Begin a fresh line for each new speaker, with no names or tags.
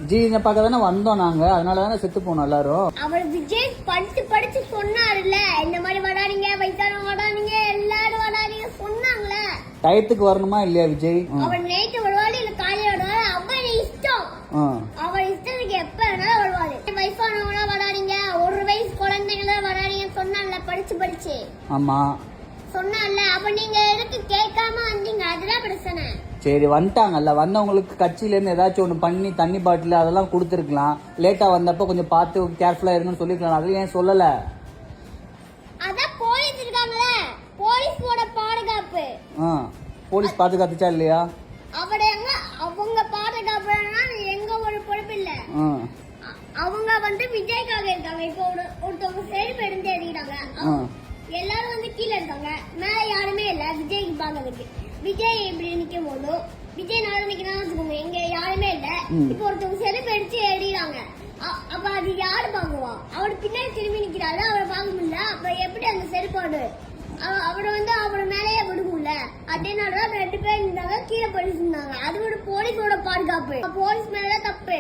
விஜய் பார்க்க தானே வந்தோம் நாங்க, அதனால தானே செத்து போனோம் எல்லாரும்.
அவர் விஜய் படிச்சு படிச்சு சொன்னாருல்ல, இந்த மாதிரி வராதீங்க, வயசானவங்க வராதீங்க, எல்லாரும் வராதீங்க சொன்னாங்களே.
டயத்துக்கு வரணுமா இல்லையா விஜய்?
அவர் நைட்டு வருவாரு இல்ல காலையில வருவாரு, அவர் இஷ்டம். அவர் இஷ்டத்துக்கு எப்ப வேணாலும் வருவாரு. வயசானவங்க வராதீங்க, ஒரு வயசு குழந்தைங்கள வராதீங்க சொன்னால, படிச்சு படிச்சு.
ஆமா
சொன்னால, அப்ப நீங்க எதுக்கு கேட்காம வந்தீங்க? அதுதான் பிரச்சனை.
சரி வந்தாங்கல்ல, வந்தவங்களுக்கு கட்சியில இருந்து ஏதாச்சும் ஒண்ணு பண்ணி தண்ணி பாட்டில் அதெல்லாம் கொடுத்துருக்கலாம். லேட்டா வந்தப்ப கொஞ்சம் பார்த்து கேர்ஃபுல்லா இருங்கன்னு சொல்லிருக்கலாம். அது ஏன் சொல்லல?
அதான் போலீஸ் இருக்காங்களே, போலீஸோட பாதுகாப்பு.
போலீஸ் பாதுகாத்துச்சா இல்லையா?
அவங்க பாதுகாப்புனா எங்க ஒரு பொறுப்பு இல்ல. அவங்க விஜய்க்காக இருக்காங்க. இப்போ ஒருத்தவங்க செருப்பு எடுத்து எழுதிட்டாங்க, எல்லாரும் கீழே இருக்காங்க, மேல யாருமே இல்ல விஜய்க்கு பாக்கிறதுக்கு. விஜய் இப்படி நிக்கும் போது விஜய் நாள் நிக்கிறான்னு வச்சுக்கோங்க, எங்க யாருமே இல்ல. இப்போ ஒருத்தவங்க செருப்பு எடுத்து எழுதிறாங்க, அப்ப அது யாரு பாக்குவா? அவர் பின்னாடி திரும்பி நிக்கிறாரு, அவரை பார்க்க முடியல. அப்ப எப்படி அந்த செருப்பாடு அவரை அவர் மேலேயே விடுக்கும்ல. அதனாலதான் 2 பேர் இருந்தாங்க, கீழே போலீஸ் இருந்தாங்க. அது ஒரு போலீஸோட பாதுகாப்பு, போலீஸ் மேல தப்பு.